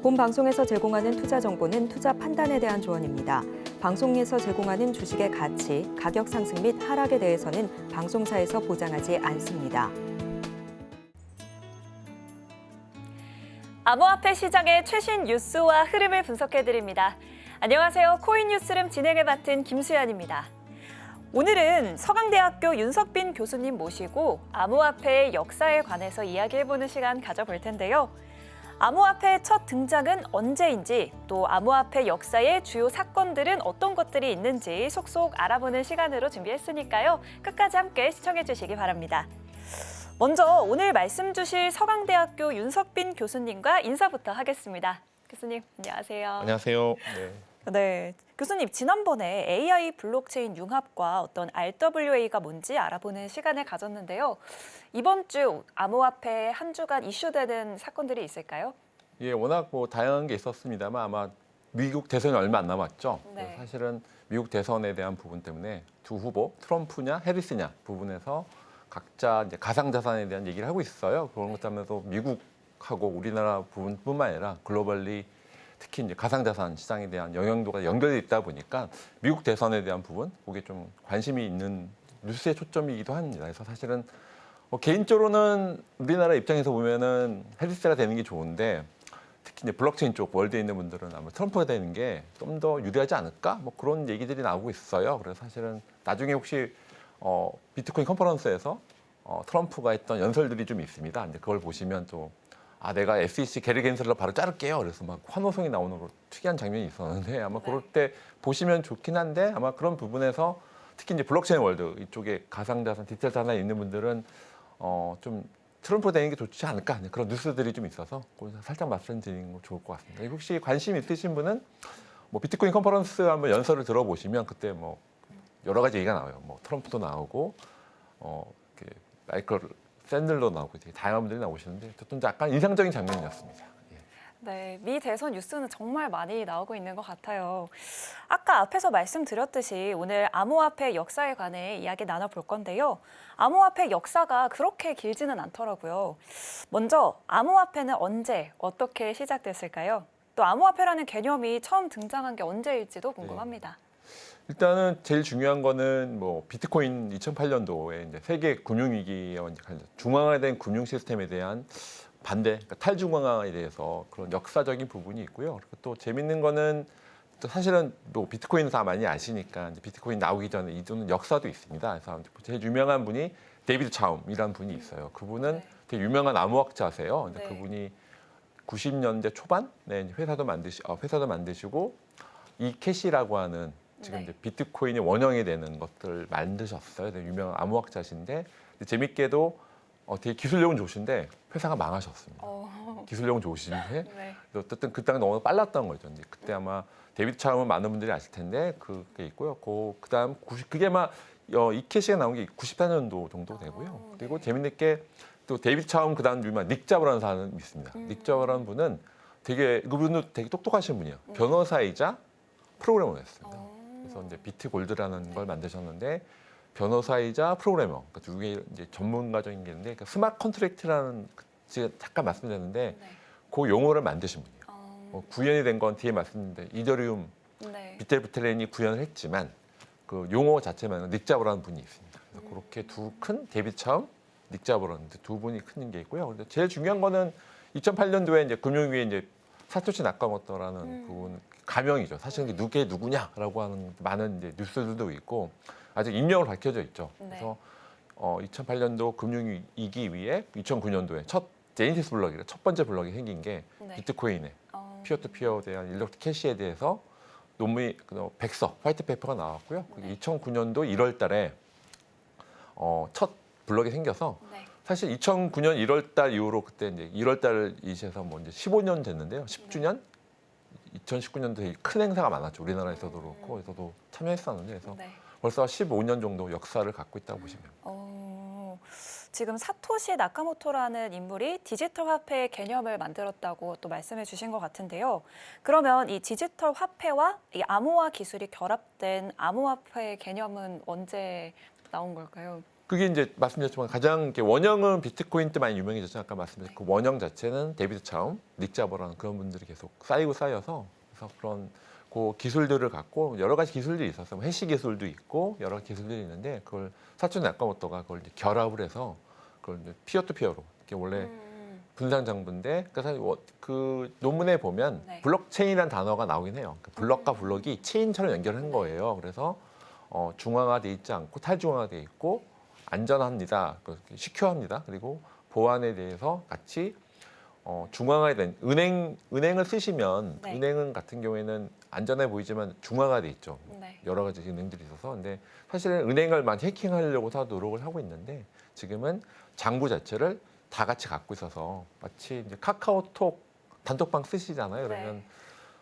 본 방송에서 제공하는 투자 정보는 투자 판단에 대한 조언입니다. 방송에서 제공하는 주식의 가치, 가격 상승 및 하락에 대해서는 방송사에서 보장하지 않습니다. 암호화폐 시장의 최신 뉴스와 흐름을 분석해드립니다. 안녕하세요. 코인 뉴스룸 진행을 맡은 김수연입니다. 오늘은 서강대학교 윤석빈 교수님 모시고 암호화폐의 역사에 관해서 이야기해보는 시간 가져볼 텐데요. 암호화폐의 첫 등장은 언제인지, 또 암호화폐 역사의 주요 사건들은 어떤 것들이 있는지 속속 알아보는 시간으로 준비했으니까요. 끝까지 함께 시청해주시기 바랍니다. 먼저 오늘 말씀 주실 서강대학교 윤석빈 교수님과 인사부터 하겠습니다. 교수님, 안녕하세요. 안녕하세요. 네, 교수님 지난번에 AI 블록체인 융합과 어떤 RWA가 뭔지 알아보는 시간을 가졌는데요. 이번 주 암호화폐 한 주간 이슈되는 사건들이 있을까요? 예, 워낙 다양한 게 있었습니다만 아마 미국 대선이 얼마 안 남았죠. 네. 사실은 미국 대선에 대한 부분 때문에 두 후보 트럼프냐 해리스냐 부분에서 각자 이제 가상자산에 대한 얘기를 하고 있어요. 그런 것 때문에 미국하고 우리나라 부분뿐만 아니라 글로벌리 특히 이제 가상자산 시장에 대한 영향도가 연결돼 있다 보니까 미국 대선에 대한 부분, 그게 좀 관심이 있는 뉴스의 초점이기도 합니다. 그래서 사실은 개인적으로는 우리나라 입장에서 보면은 해리스가 되는 게 좋은데 특히 이제 블록체인 쪽 월드에 있는 분들은 아마 트럼프가 되는 게 좀 더 유리하지 않을까? 그런 얘기들이 나오고 있어요. 그래서 사실은 나중에 혹시 비트코인 컨퍼런스에서 트럼프가 했던 연설들이 좀 있습니다. 이제 그걸 보시면 또 내가 SEC 게리 겐슬러 바로 자를게요. 그래서 막 환호성이 나오는 특이한 장면이 있었는데 아마 그럴 때 보시면 좋긴 한데 아마 그런 부분에서 특히 이제 블록체인 월드 이쪽에 가상자산, 디지털 자산에 있는 분들은 좀 트럼프 되는 게 좋지 않을까 그런 뉴스들이 좀 있어서 살짝 말씀드리는 거 좋을 것 같습니다. 혹시 관심 있으신 분은 비트코인 컨퍼런스 한번 연설을 들어보시면 그때 여러 가지 얘기가 나와요. 트럼프도 나오고 마이클 샌들도 나오고 되게 다양한 분들이 나오시는데 좀 약간 인상적인 장면이었습니다. 네, 미 대선 뉴스는 정말 많이 나오고 있는 것 같아요. 아까 앞에서 말씀드렸듯이 오늘 암호화폐 역사에 관해 이야기 나눠볼 건데요. 암호화폐 역사가 그렇게 길지는 않더라고요. 먼저 암호화폐는 언제, 어떻게 시작됐을까요? 또 암호화폐라는 개념이 처음 등장한 게 언제일지도 궁금합니다. 일단은 제일 중요한 거는 비트코인 2008년도에 이제 세계 금융위기와 중앙화된 금융 시스템에 대한 반대, 그러니까 탈중앙화에 대해서 그런 역사적인 부분이 있고요. 그리고 또 재밌는 거는 또 사실은 비트코인은 다 많이 아시니까 이제 비트코인 나오기 전에 이전 역사도 있습니다. 그래서 제일 유명한 분이 데이비드 차움이라는 분이 있어요. 그분은 되게 유명한 암호학자세요. 근데 그분이 90년대 초반에 회사도 만드시고 이캐시라고 하는 지금 이제 비트코인의 원형이 되는 것들을 만드셨어요. 되게 유명한 암호학자신데 재밌게도 되게 기술력은 좋으신데 회사가 망하셨습니다. 기술력은 좋으신데 어쨌든 그 땅이 너무 빨랐던 거죠. 이제 그때 아마 데이비드 차움은 많은 분들이 아실 텐데 그게 있고요. 그다음 그게 아마 이캐시가 나온 게 94년도 정도 되고요. 그리고 재밌는 게 또 데이비드 차움 그다음 유명한 닉 자버라는 사람이 있습니다. 닉 자버라는 분은 그분도 되게 똑똑하신 분이에요. 변호사이자 프로그래머였습니다. 그래서 이제 비트골드라는 걸 만드셨는데 변호사이자 프로그래머, 그러니까 두 개 이제 전문가적인 게 있는데 스마트 컨트랙트라는 제가 잠깐 말씀드렸는데 그 용어를 만드신 분이에요. 구현이 된 건 뒤에 말씀드렸는데 이더리움, 비텔부텔렌이 구현을 했지만 그 용어 자체만 닉 자버라는 분이 있습니다. 그래서 그렇게 두 큰 데이비드 차움, 닉 자버라는 두 분이 큰 게 있고요. 근데 제일 중요한 거는 2008년도에 이제 금융위에 이제 사토시 나카모토라는 그분 가명이죠. 사실은 그게 누구냐라고 하는 많은 이제 뉴스들도 있고 아직 인명으로 밝혀져 있죠. 그래서 2008년도 금융위기 위에 2009년도에 첫 제니시스 블럭이라 첫 번째 블럭이 생긴 게 비트코인의 피어투피어에 대한 일렉트릭 캐시에 대해서 논문이 백서 화이트 페이퍼가 나왔고요. 2009년도 1월달에 첫 블럭이 생겨서 사실 2009년 1월달 이후로 그때 이제 1월달 이시에서 이제 15년 됐는데요. 10주년 2019년도 되게 큰 행사가 많았죠. 우리나라에서도 그렇고 그래서도 참여했었는데 그래서 벌써 15년 정도 역사를 갖고 있다고 보시면 됩니다. 지금 사토시 나카모토라는 인물이 디지털 화폐의 개념을 만들었다고 또 말씀해 주신 것 같은데요. 그러면 이 디지털 화폐와 이 암호화 기술이 결합된 암호화폐의 개념은 언제 나온 걸까요? 그게 이제 말씀드렸지만 가장 이렇게 원형은 비트코인 때 많이 유명해졌죠. 아까 말씀드린 그 원형 자체는 데이비드 차움, 닉 자버라는 그런 분들이 계속 쌓이고 쌓여서 그래서 그런 그 기술들을 갖고 여러 가지 기술들이 있었어요. 해시 기술도 있고 여러 가지 기술들이 있는데 그걸 사촌 나카모토가 그걸 이제 결합을 해서 그걸 이제 피어투피어로 이렇게 원래 분산 장부인데 그 논문에 보면 네. 블록체인이라는 단어가 나오긴 해요. 그 블럭과 블럭이 체인처럼 연결한 거예요. 그래서 중앙화돼 있지 않고 탈중앙화돼 있고 안전합니다. 시큐어합니다. 그리고 보안에 대해서 같이 중앙화된 은행을 쓰시면 네. 은행은 같은 경우에는 안전해 보이지만 중앙화돼 있죠. 네. 여러 가지 기능들이 있어서 근데 사실은 은행을 많이 해킹하려고 다 노력을 하고 있는데 지금은 장부 자체를 다 같이 갖고 있어서 마치 이제 카카오톡 단톡방 쓰시잖아요. 그러면 네.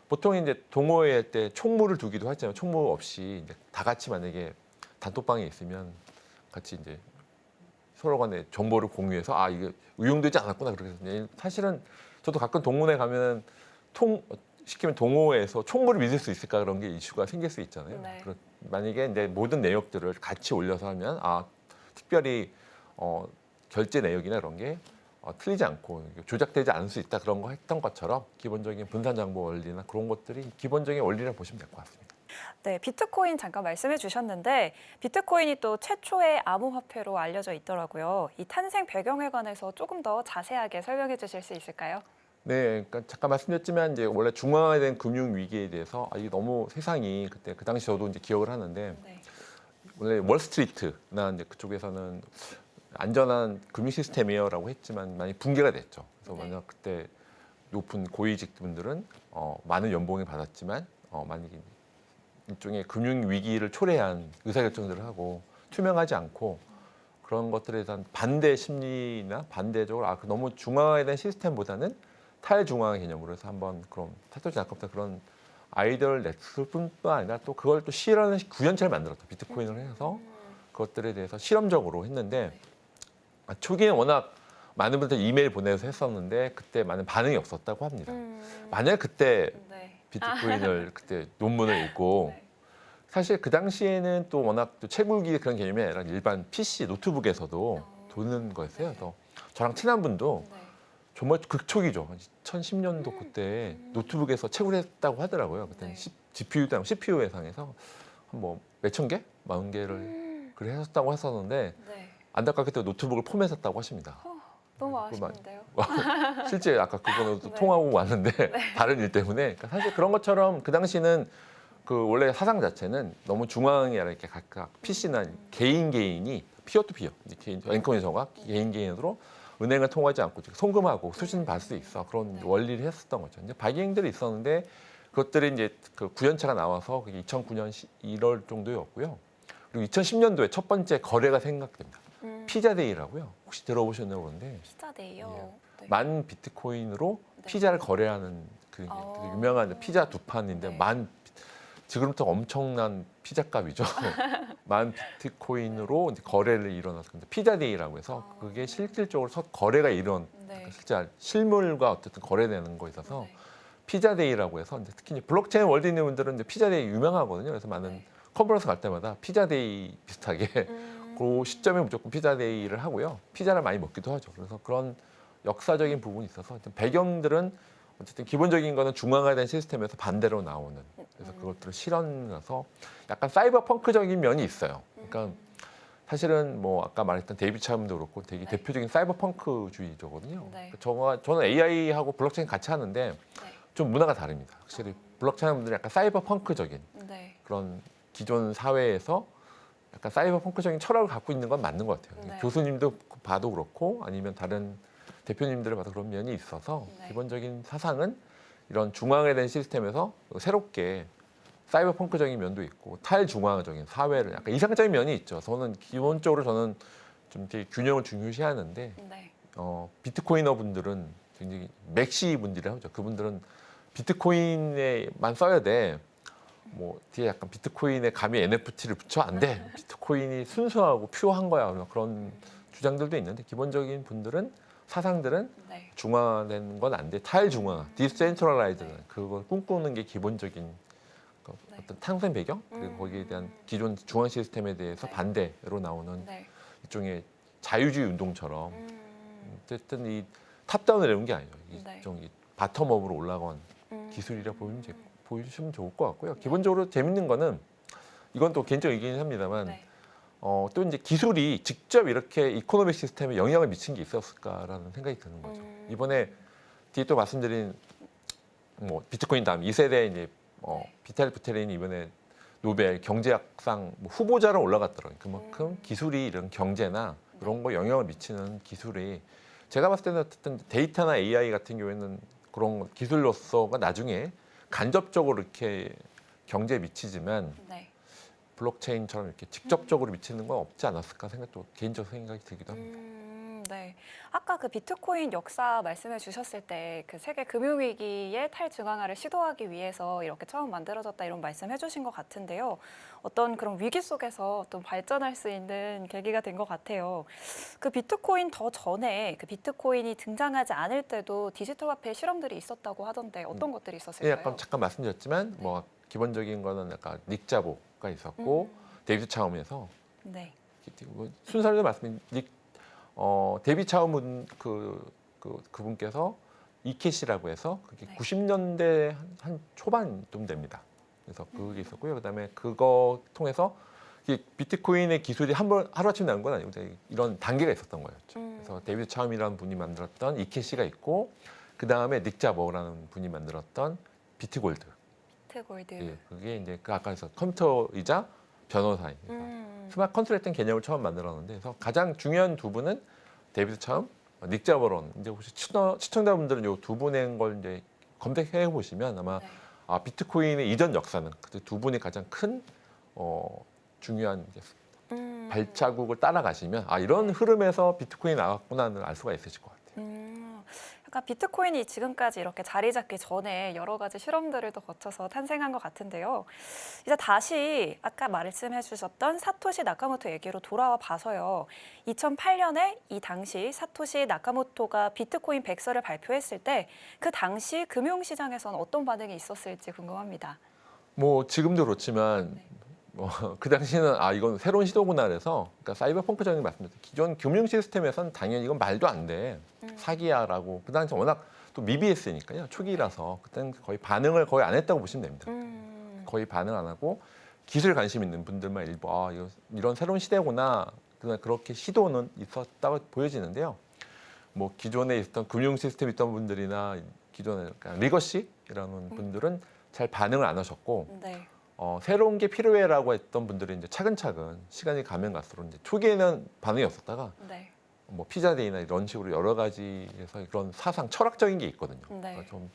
보통 이제 동호회 때 총무를 두기도 하잖아요. 총무 없이 이제 다 같이 만약에 단톡방에 있으면 같이 이제 서로 간에 정보를 공유해서 아 이게 의용되지 않았구나 그러거든요. 사실은 저도 가끔 동문회 가면 시키면 동호회에서 총무를 믿을 수 있을까 그런 게 이슈가 생길 수 있잖아요. 네. 만약에 이제 모든 내역들을 같이 올려서 하면 아 특별히 결제 내역이나 이런 게 틀리지 않고 조작되지 않을 수 있다 그런 거 했던 것처럼 기본적인 분산 정보 원리나 그런 것들이 기본적인 원리라고 보시면 될 것 같습니다. 네, 비트코인 잠깐 말씀해 주셨는데 비트코인이 또 최초의 암호화폐로 알려져 있더라고요. 이 탄생 배경에 관해서 조금 더 자세하게 설명해 주실 수 있을까요? 네, 그러니까 잠깐 말씀드렸지만 이제 원래 중앙화된 금융 위기에 대해서 이게 너무 세상이 그때 그 당시 저도 이제 기억을 하는데 네. 원래 월스트리트나 이제 그쪽에서는 안전한 금융 시스템이에요라고 했지만 많이 붕괴가 됐죠. 그래서 네. 만약 그때 높은 고위직 분들은 많은 연봉을 받았지만 만약에 일종의 금융 위기를 초래한 의사결정들을 하고 투명하지 않고 그런 것들에 대한 반대 심리나 반대적으로 너무 중앙화된 시스템보다는 탈중앙화 개념으로 해서 한번 그런 사토시 나카모토 그런 아이디어를 냈을 뿐만 아니라 또 그걸 또 실현하는 구현체를 만들었다. 비트코인을 해서 그것들에 대해서 실험적으로 했는데 초기에 워낙 많은 분들 이메일 보내서 했었는데 그때 많은 반응이 없었다고 합니다. 만약 그때 네. 비트코인을 그때 논문을 읽고 네. 사실 그 당시에는 또 워낙 또 채굴기 그런 개념이 아니라 일반 PC 노트북에서도 도는 거였어요. 그래서 저랑 친한 분도 네. 정말 극초기죠. 2010년도 그때 노트북에서 채굴했다고 하더라고요. 그때는 네. GPU도 아니고 CPU 예상해서 뭐 몇천 개, 40개를 그래 했었다고 했었는데 네. 안타깝게 또 노트북을 포맷했다고 하십니다. 너무 아쉽는데요. 실제 아까 그거는 또 네. 통하고 왔는데 다른 일 때문에 그러니까 사실 그런 것처럼 그 당시는 그 원래 사상 자체는 너무 중앙에 이렇게 각각 PC나 개인이 피어투피어 개인 앵커니저가 개인으로 은행을 통하지 않고 송금하고 수신 받을 수 있어 그런 원리를 했었던 거죠. 이제 발기행들이 있었는데 그것들이 이제 그 구현체가 나와서 그게 2009년 1월 정도였고요. 그리고 2010년도에 첫 번째 거래가 생각됩니다. 피자데이라고요. 혹시 들어보셨나요? 그런데 피자데이요. 네. 만 비트코인으로 네. 피자를 거래하는 그 유명한 피자 두 판인데 네. 지금부터 엄청난 피자값이죠. 만 비트코인으로 이제 거래를 일어나서 근데 피자데이라고 해서 그게 실질적으로 첫 거래가 네. 실제 실물과 어쨌든 거래되는 거 있어서 네. 피자데이라고 해서 이제 특히 이제 블록체인 월드 있는 분들은 이제 피자데이 유명하거든요. 그래서 많은 네. 컨퍼런스 갈 때마다 피자데이 비슷하게 그 시점에 무조건 피자데이를 하고요. 피자를 많이 먹기도 하죠. 그래서 그런 역사적인 부분이 있어서 배경들은 어쨌든 기본적인 거는 중앙화된 시스템에서 반대로 나오는 그래서 그것들을 실현해서 약간 사이버 펑크적인 면이 있어요. 그러니까 사실은 뭐 아까 말했던 데이비드 차움도 그렇고 되게 대표적인 사이버 펑크주의자거든요. 네. 저는 AI하고 블록체인 같이 하는데 네. 좀 문화가 다릅니다. 확실히 블록체인 분들은 약간 사이버 펑크적인 네. 그런 기존 사회에서 약간 사이버 펑크적인 철학을 갖고 있는 건 맞는 것 같아요. 네. 교수님도 봐도 그렇고 아니면 다른 대표님들을 봐도 그런 면이 있어서 네. 기본적인 사상은 이런 중앙화된 시스템에서 새롭게 사이버 펑크적인 면도 있고 탈중앙적인 사회를 약간 이상적인 면이 있죠. 저는 기본적으로 좀 되게 균형을 중요시하는데 네. 비트코이너 분들은 굉장히 맥시 분들이라고 하죠. 그분들은 비트코인에만 써야 돼. 뭐 뒤에 약간 비트코인에 감히 NFT를 붙여 안 돼. 비트코인이 순수하고 퓨어한 거야. 그런 주장들도 있는데 기본적인 분들은 사상들은 네. 중화된 건 안 돼. 탈중화, 디센트럴라이즈 그걸 꿈꾸는 게 기본적인 어떤 탄생 배경 그리고 거기에 대한 기존 중앙 시스템에 대해서 네. 반대로 나오는 네. 일종의 자유주의 운동처럼 어쨌든 이 탑다운을 내온 게 아니에요. 네. 이 바텀업으로 올라간 기술이라 보여주시면 좋을 것 같고요. 기본적으로 재밌는 거는 이건 또 개인적 의견이긴 합니다만 네. 또 이제 기술이 직접 이렇게 이코노믹 시스템에 영향을 미친 게 있었을까라는 생각이 드는 거죠. 이번에 뒤에 또 말씀드린 뭐 비트코인 다음 2세대 이제 비탈 부테린이 이번에 노벨 경제학상 뭐 후보자로 올라갔더라고요. 그만큼 기술이 이런 경제나 이런 거 영향을 미치는 기술이 제가 봤을 때는 어쨌든 데이터나 AI 같은 경우에는 그런 기술로서가 나중에 간접적으로 이렇게 경제에 미치지만 네. 블록체인처럼 이렇게 직접적으로 미치는 건 없지 않았을까 생각도 개인적 생각이 들기도 합니다. 네. 아까 그 비트코인 역사 말씀해 주셨을 때 그 세계 금융위기의 탈중앙화를 시도하기 위해서 이렇게 처음 만들어졌다 이런 말씀해 주신 것 같은데요. 어떤 그런 위기 속에서 또 발전할 수 있는 계기가 된 것 같아요. 그 비트코인 더 전에 그 비트코인이 등장하지 않을 때도 디지털 화폐 실험들이 있었다고 하던데 어떤 것들이 예, 있었을까요? 약간 잠깐 말씀드렸지만 뭐 기본적인 거는 약간 닉 자보가 있었고 데이비드 차움에서 네. 순서를 말씀드린 데이비드 차움 그분께서 이캐시라고 해서 그게 네. 90년대 한 초반쯤 됩니다. 그래서 그게 있었고요. 그다음에 그거 통해서 이게 비트코인의 기술이 하루아침에 나온 건 아니고 이런 단계가 있었던 거였죠. 그래서 데이비드 차움이라는 분이 만들었던 이캐시가 있고 그다음에 닉 자보라는 분이 만들었던 비트골드. 비트골드. 예, 그게 이제 그 아까에서 컴퓨터이자 변호사인 스마트 컨트랙팅 개념을 처음 만들었는데 그래서 가장 중요한 두 분은 데이비드 차움, 닉 자보론. 이제 혹시 시청자분들은 이 두 분의 걸 이제 검색해 보시면 아마 네. 비트코인의 이전 역사는 그 두 분이 가장 큰 중요한 이제 발자국을 따라가시면 이런 흐름에서 비트코인이 나왔구나를 알 수가 있으실 것 같아요. 약간 비트코인이 지금까지 이렇게 자리 잡기 전에 여러 가지 실험들을 또 거쳐서 탄생한 것 같은데요. 이제 다시 아까 말씀해 주셨던 사토시 나카모토 얘기로 돌아와 봐서요. 2008년에 이 당시 사토시 나카모토가 비트코인 백서를 발표했을 때 그 당시 금융시장에서는 어떤 반응이 있었을지 궁금합니다. 뭐 지금도 그렇지만 그 당시에는 이건 새로운 시도구나 그래서 그러니까 사이버펑크적인 말씀드렸죠. 기존 금융 시스템에서는 당연히 이건 말도 안 돼. 사기야라고. 그 당시 워낙 또 미비했으니까요. 초기라서 그때는 거의 반응을 거의 안 했다고 보시면 됩니다. 거의 반응 안 하고 기술 관심 있는 분들만 일부 이런 새로운 시대구나. 그렇게 시도는 있었다고 보여지는데요. 뭐 기존에 있었던 금융 시스템 있던 분들이나 기존에 리거시라는 분들은 잘 반응을 안 하셨고 네. 새로운 게 필요해라고 했던 분들이 이제 차근차근 시간이 가면 갈수록 이제 초기에는 반응이 없었다가 네. 뭐 피자데이나 이런 식으로 여러 가지에서 그런 사상 철학적인 게 있거든요. 네. 그러니까 좀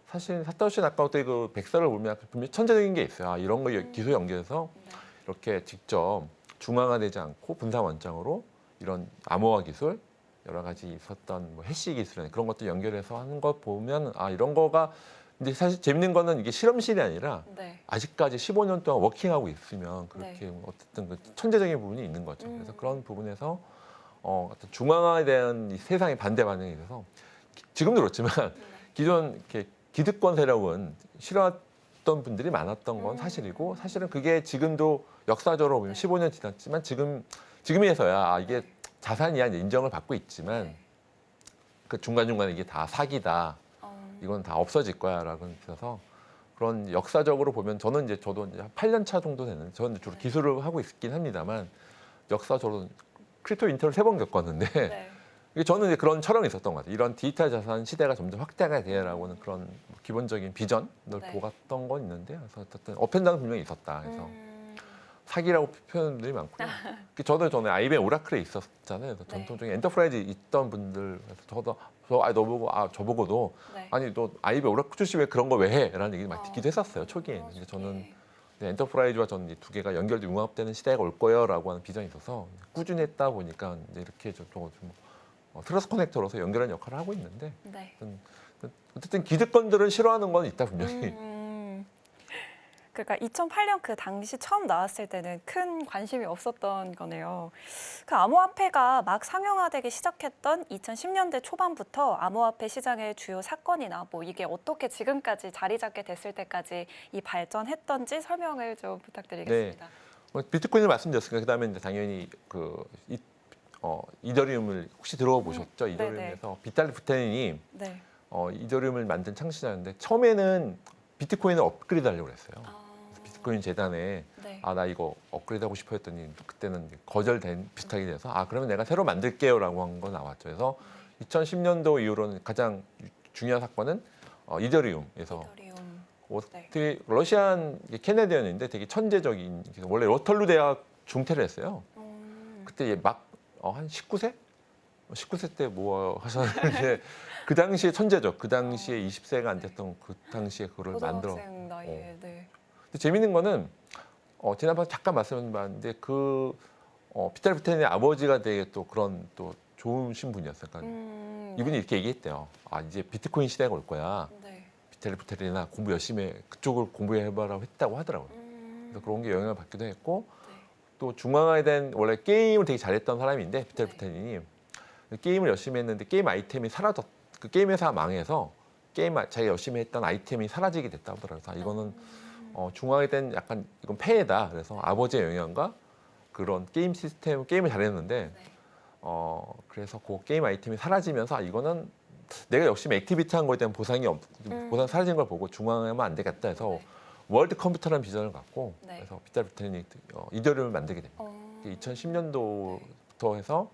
사실 사토시 나카모토의 그 백서를 보면 분명히 천재적인 게 있어요. 이런 거 기술 연계해서 네. 이렇게 직접 중앙화되지 않고 분산 원장으로 이런 암호화 기술 여러 가지 있었던 뭐 해시 기술 그런 것들 연결해서 하는 거 보면 이런 거가 근데 사실 재밌는 거는 이게 실험실이 아니라 네. 아직까지 15년 동안 워킹하고 있으면 그렇게 네. 어쨌든 그 천재적인 부분이 있는 거죠. 그래서 그런 부분에서 어떤 중앙화에 대한 이 세상의 반대 반응이 있어서 지금도 그렇지만 기존 이렇게 기득권 세력은 싫어했던 분들이 많았던 건 사실이고 사실은 그게 지금도 역사적으로 보면 15년 지났지만 지금에서야 이게 자산이야 인정을 받고 있지만 네. 그 중간중간에 이게 다 사기다. 이건 다 없어질 거야라고 있어서 그런 역사적으로 보면 저도 이제 한 8년 차 정도 되는 저는 주로 기술을 하고 있긴 합니다만 역사적으로 크립토 인터를 3번 겪었는데 네. 저는 이제 그런 철학이 있었던 것 같아요. 이런 디지털 자산 시대가 점점 확대가 되라고는 그런 기본적인 비전을 보았던 건 있는데 그래서 어쨌든 업앤다운 분명히 있었다. 그래서 사기라고 표현들이 많고요. 저도 전에 IBM 오라클에 있었잖아요. 그래서 전통적인 엔터프라이즈 있던 분들 그래서 저보고도 네. 아니 너 IBM 오라클 출신 왜 그런 거 왜 해? 라는 얘기 많이 듣기도 했었어요. 초기에는. 근데 저는 엔터프라이즈와 저는 이 두 개가 연결돼 융합되는 시대가 올 거예요라고 하는 비전이 있어서 꾸준히 했다 보니까 이제 이렇게 좀 트러스 커넥터로서 연결하는 역할을 하고 있는데 네. 어쨌든 기득권들은 싫어하는 건 있다 분명히. 그러니까 2008년 그 당시 처음 나왔을 때는 큰 관심이 없었던 거네요. 그 암호화폐가 막 상용화되기 시작했던 2010년대 초반부터 암호화폐 시장의 주요 사건이나 뭐 이게 어떻게 지금까지 자리 잡게 됐을 때까지 이 발전했던지 설명을 좀 부탁드리겠습니다. 비트코인을 말씀드렸으니까 그다음에 이제 당연히 이더리움을 혹시 들어보셨죠? 이더리움에서 비탈리 부테린이 네. 이더리움을 만든 창시자인데 처음에는 비트코인을 업그레이드하려고 했어요. 비트코인 재단에 네. 나 이거 업그레이드하고 싶어 했더니 그때는 거절된 비슷하게 돼서 그러면 내가 새로 만들게요라고 한 거 나왔죠. 그래서 2010년도 이후로는 가장 중요한 사건은 이더리움에서 이더리움. 되게 러시안 캐네디언인데 되게 천재적인 원래 워털루 대학 중퇴를 했어요. 그때 한 19세? 19세 때 뭐 하셨는데 그 당시에 천재적. 그 당시에 20세가 안 됐던 그 당시에 그걸 만들어. 고등학생 나이에. 네. 근데 재밌는 거는 지난번에 잠깐 말씀드렸는데 비탈 부테린의 아버지가 되게 또 그런 또 좋으신 분이었어요. 그러니까 이분이 이렇게 얘기했대요. 이제 비트코인 시대가 올 거야. 네. 비탈 부테린이나 공부 열심히 그쪽을 공부해봐라고 했다고 하더라고요. 그래서 그런 게 영향을 받기도 했고 또 중앙화된 원래 게임을 되게 잘했던 사람인데 비탈 부테린이 게임을 열심히 했는데 게임 아이템이 그 게임 회사가 망해서 자기가 열심히 했던 아이템이 사라지게 됐다고 하더라고요. 그래서 이거는 중앙화된 약간 이건 폐해다. 그래서 아버지의 영향과 그런 게임 시스템 게임을 잘했는데 그래서 그 게임 아이템이 사라지면서 이거는 내가 열심히 액티비티한 거에 대한 보상 사라진 걸 보고 중앙화하면 안 되겠다 해서 월드 컴퓨터라는 비전을 갖고 그래서 비탈 부테린이 이더리움을 만들게 됩니다. 2010년도부터 해서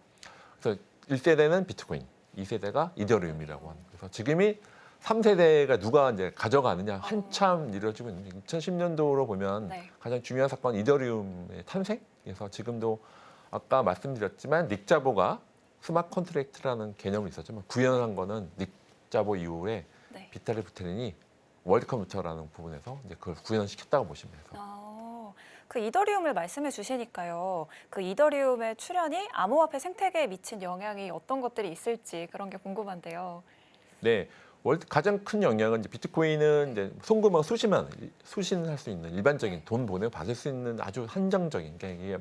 그래서 1세대는 비트코인, 2세대가 이더리움이라고 하는. 그래서 지금이 3세대가 누가 이제 가져가느냐 한참 이루어지고 있는데 2010년도로 보면 가장 중요한 사건은 이더리움의 탄생에서 지금도 아까 말씀드렸지만 닉 자보가 스마트 컨트랙트라는 개념이 있었지만 구현한 거는 닉 자보 이후에 비탈리 부테린이 월드 컴퓨터라는 부분에서 이제 그걸 구현시켰다고 보시면 돼요. 그 이더리움을 말씀해 주시니까요. 그 이더리움의 출현이 암호화폐 생태계에 미친 영향이 어떤 것들이 있을지 그런 게 궁금한데요. 네, 가장 큰 영향은 이제 비트코인은 이제 송금하고 수신할 수 있는 일반적인 돈 보내고 받을 수 있는 아주 한정적인 게 이게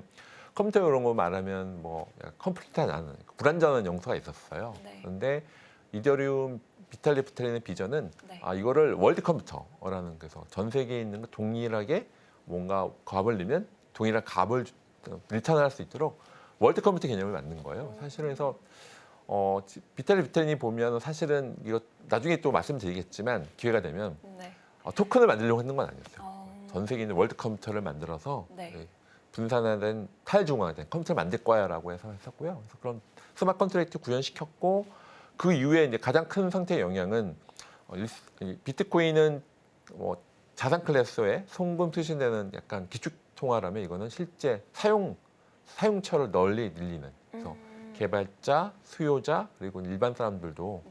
컴퓨터 이런 거 말하면 뭐 컴플리트하지 않은 불완전한 영수가 있었어요. 그런데 이더리움 비탈리 부테린의 비전은 이거를 월드 컴퓨터라는 그래서 전 세계에 있는 거 동일하게 뭔가 값을 넣으면 동일한 값을 리턴할 수 있도록 월드 컴퓨터 개념을 만든 거예요. 사실은 그래서 비탈리 부테린이 보면 사실은 이거 나중에 또 말씀드리겠지만 기회가 되면 토큰을 만들려고 했는 건 아니었어요. 전 세계에 있는 월드 컴퓨터를 만들어서 분산화된 탈중앙화된 컴퓨터를 만들 거야라고 해서 했었고요. 그래서 그런 스마트 컨트랙트 구현시켰고 그 이후에 이제 가장 큰 상태의 영향은 비트코인은 뭐 자산 클래스에 송금 수신되는 약간 기축 통화라면 이거는 실제 사용처를 널리 늘리는 그래서 개발자, 수요자 그리고 일반 사람들도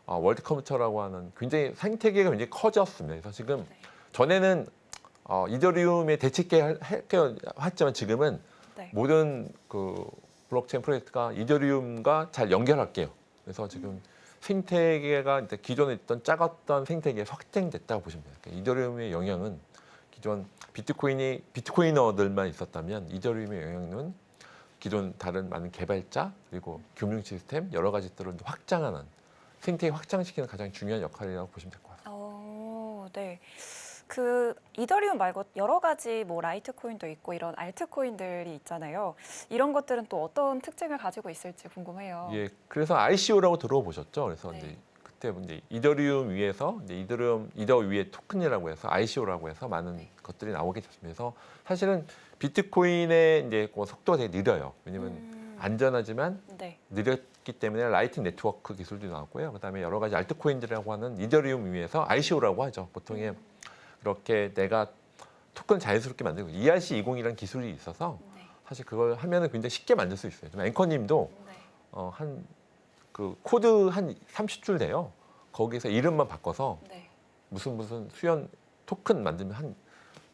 월드 컴퓨터라고 하는 굉장히 생태계가 굉장히 커졌습니다. 그래서 지금 전에는 이더리움의 대체계 했지만 지금은 모든 그 블록체인 프로젝트가 이더리움과 잘 연결할게요. 그래서 지금 생태계가 기존에 있던 작았던 생태계에 확장됐다고 보시면 돼요. 그러니까 이더리움의 영향은 기존 비트코이너들만 있었다면 이더리움의 영향은 기존 다른 많은 개발자 그리고 금융 시스템 여러 가지들을 확장하는 생태계 확장시키는 가장 중요한 역할이라고 보시면 될 것 같습니다. 네. 그 이더리움 말고 여러 가지 뭐 라이트코인도 있고 이런 알트코인들이 있잖아요. 이런 것들은 또 어떤 특징을 가지고 있을지 궁금해요. 예, 그래서 ICO라고 들어보셨죠? 그래서 이제 그때 이제 이더리움 위에서 이더 위에 토큰이라고 해서 ICO라고 해서 많은 것들이 나오게 됐습니다. 그래서 사실은 비트코인의 이제 속도가 되게 느려요. 왜냐면 안전하지만 느렸기 때문에 라이팅 네트워크 기술도 나왔고요. 그다음에 여러 가지 알트코인들이라고 하는 이더리움 위에서 ICO라고 하죠. 보통에 그렇게 내가 토큰 자연스럽게 만들고 ERC20이라는 기술이 있어서 사실 그걸 하면은 굉장히 쉽게 만들 수 있어요. 앵커님도 한 그 코드 한 30줄 돼요. 거기서 이름만 바꿔서 무슨 수연 토큰 만들면 한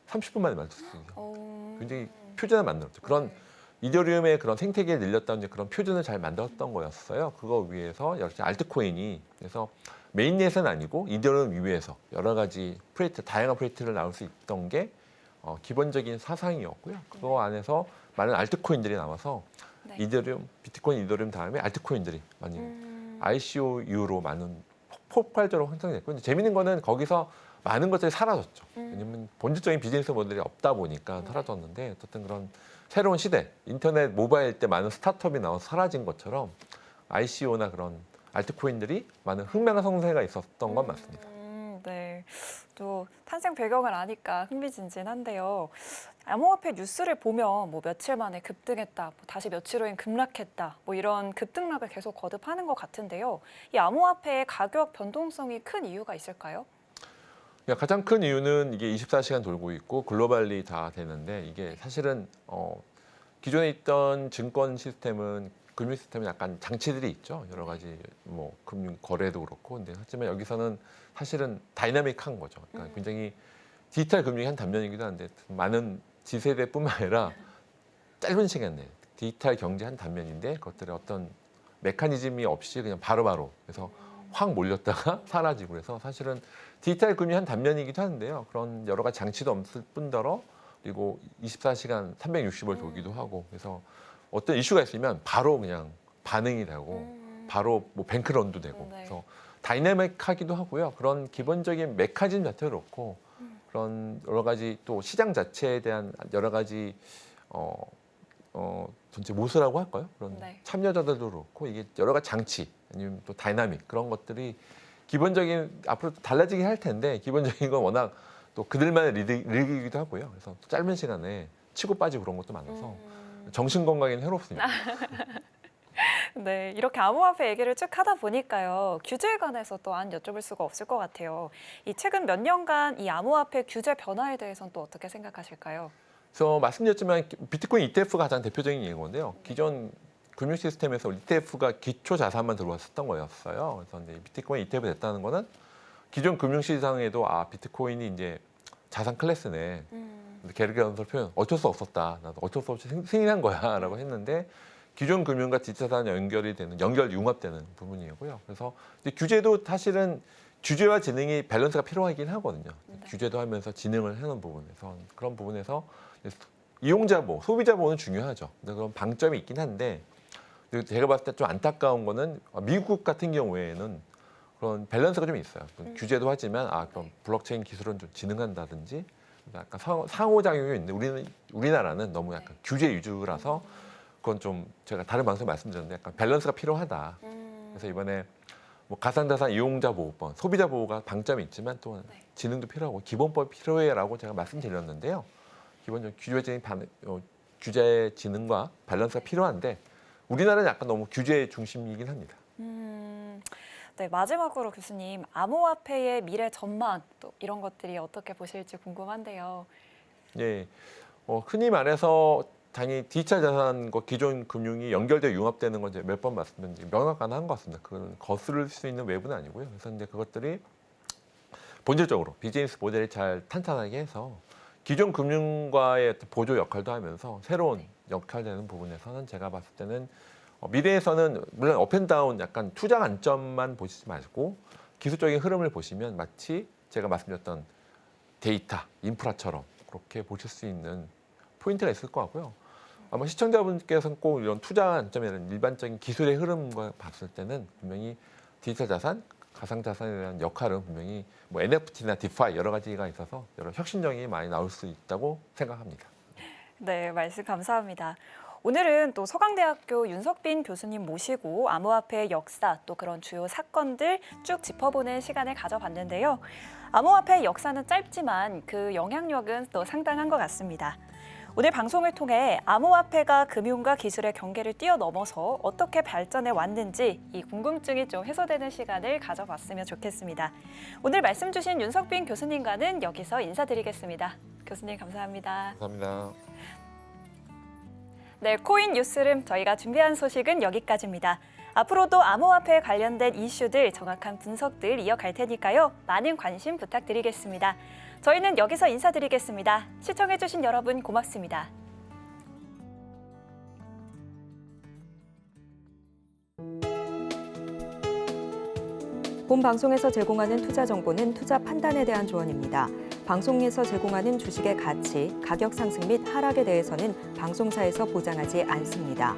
30분 만에 만들 수 있어요. 굉장히 표준을 만들었죠. 그런 이더리움의 그런 생태계를 늘렸다는 그런 표준을 잘 만들었던 거였어요. 그거 위해서 역시 알트코인이 그래서 메인넷은 아니고 이더리움 위에서 여러 가지 다양한 프로젝트를 나올 수 있던 게 기본적인 사상이었고요. 그거 안에서 많은 알트코인들이 나와서 비트코인, 이더리움 다음에 알트코인들이 많이 ICO로 많은 폭발적으로 확장됐고 근데 재밌는 거는 거기서 많은 것들이 사라졌죠. 왜냐면 본질적인 비즈니스 모델이 없다 보니까 사라졌는데 어쨌든 그런 새로운 시대, 인터넷 모바일 때 많은 스타트업이 나와서 사라진 것처럼 ICO나 그런 알트코인들이 많은 흥미한 성세가 있었던 건 맞습니다. 네. 또 탄생 배경을 아니까 흥미진진한데요. 암호화폐 뉴스를 보면 뭐 며칠 만에 급등했다, 뭐 다시 며칠 후엔 급락했다, 뭐 이런 급등락을 계속 거듭하는 것 같은데요. 이 암호화폐의 가격 변동성이 큰 이유가 있을까요? 가장 큰 이유는 이게 24시간 돌고 있고 글로벌리 다 되는데 이게 사실은 기존에 있던 증권 시스템은 금융 시스템에 약간 장치들이 있죠. 여러 가지 뭐 금융 거래도 그렇고. 근데 하지만 여기서는 사실은 다이나믹한 거죠. 그러니까 굉장히 디지털 금융이 한 단면이기도 한데 많은 지세대뿐만 아니라 짧은 시간 내에 디지털 경제 한 단면인데 그것들의 어떤 메커니즘이 없이 그냥 바로바로 그래서 확 몰렸다가 사라지고 그래서 사실은 디지털 금융 한 단면이기도 한데요. 그런 여러 가지 장치도 없을 뿐더러 그리고 24시간 365일 돌기도 하고 그래서 어떤 이슈가 있으면 바로 그냥 반응이 되고 바로 뭐 뱅크런도 되고 네. 그래서 다이내믹하기도 하고요. 그런 기본적인 메커니즘 자체도 그렇고 그런 여러 가지 또 시장 자체에 대한 여러 가지 전체 모습이라고 할까요? 그런 네. 참여자들도 그렇고 이게 여러 가지 장치 아니면 또 다이나믹 그런 것들이 기본적인 앞으로 달라지긴 할 텐데 기본적인 건 워낙 또 그들만의 리그이기도 하고요. 그래서 또 짧은 시간에 치고 빠지고 그런 것도 많아서 정신 건강에는 해롭습니다. 네, 이렇게 암호화폐 얘기를 쭉 하다 보니까요. 규제에 관해서 또 안 여쭤볼 수가 없을 것 같아요. 이 최근 몇 년간 이 암호화폐 규제 변화에 대해서는 또 어떻게 생각하실까요? 그래서 말씀드렸지만 비트코인 ETF가 가장 대표적인 예인데요. 기존 금융 시스템에서 ETF가 기초 자산만 들어왔었던 거였어요. 그래서 이제 비트코인 ETF 됐다는 거는 기존 금융 시장에도 비트코인이 이제 자산 클래스네. 게르게언서 표현 어쩔 수 없었다. 나도 어쩔 수 없이 승인한 거야라고 했는데 기존 금융과 디지털 연결이 되는 연결 융합되는 부분이고요. 그래서 이제 규제도 사실은 규제와 지능이 밸런스가 필요하긴 하거든요. 네. 규제도 하면서 지능을 하는 부분에서 그런 부분에서 이용자 보호, 소비자 보호는 중요하죠. 근데 그런 방점이 있긴 한데 제가 봤을 때 좀 안타까운 거는 미국 같은 경우에는 그런 밸런스가 좀 있어요. 규제도 하지만 그럼 블록체인 기술은 좀 진흥한다든지 약간 상호작용이 있는데 우리나라는 너무 약간 규제 위주라서 그건 좀 제가 다른 방송에 말씀드렸는데 약간 밸런스가 필요하다. 그래서 이번에 뭐 가상자산 이용자 보호법, 소비자 보호가 방점이 있지만 또 지능도 필요하고 기본법이 필요해라고 제가 말씀드렸는데요. 기본적으로 규제 지능과 밸런스가 필요한데 우리나라는 약간 너무 규제 중심이긴 합니다. 네, 마지막으로 교수님, 암호화폐의 미래 전망 또 이런 것들이 어떻게 보실지 궁금한데요. 예, 흔히 말해서 당연히 디지털 자산과 기존 금융이 연결되어 융합되는 건 몇 번 말씀드린 명확한 것 같습니다. 그건 거스를 수 있는 외부는 아니고요. 그래서 이제 그것들이 본질적으로 비즈니스 모델이 잘 탄탄하게 해서 기존 금융과의 어떤 보조 역할도 하면서 새로운 역할되는 부분에서는 제가 봤을 때는 미래에서는 물론 업앤다운 약간 투자 관점만 보시지 말고 기술적인 흐름을 보시면 마치 제가 말씀드렸던 데이터, 인프라처럼 그렇게 보실 수 있는 포인트가 있을 것 같고요. 아마 시청자분께서는 꼭 이런 투자 관점이라는 일반적인 기술의 흐름과 봤을 때는 분명히 디지털 자산, 가상 자산에 대한 역할은 분명히 뭐 NFT나 디파이 여러 가지가 있어서 여러 혁신적이 많이 나올 수 있다고 생각합니다. 네, 말씀 감사합니다. 오늘은 또 서강대학교 윤석빈 교수님 모시고 암호화폐의 역사 또 그런 주요 사건들 쭉 짚어보는 시간을 가져봤는데요. 암호화폐의 역사는 짧지만 그 영향력은 또 상당한 것 같습니다. 오늘 방송을 통해 암호화폐가 금융과 기술의 경계를 뛰어넘어서 어떻게 발전해 왔는지 이 궁금증이 좀 해소되는 시간을 가져봤으면 좋겠습니다. 오늘 말씀 주신 윤석빈 교수님과는 여기서 인사드리겠습니다. 교수님 감사합니다. 감사합니다. 네, 코인 뉴스룸 저희가 준비한 소식은 여기까지입니다. 앞으로도 암호화폐에 관련된 이슈들, 정확한 분석들 이어갈 테니까요. 많은 관심 부탁드리겠습니다. 저희는 여기서 인사드리겠습니다. 시청해주신 여러분 고맙습니다. 본 방송에서 제공하는 투자 정보는 투자 판단에 대한 조언입니다. 방송에서 제공하는 주식의 가치, 가격 상승 및 하락에 대해서는 방송사에서 보장하지 않습니다.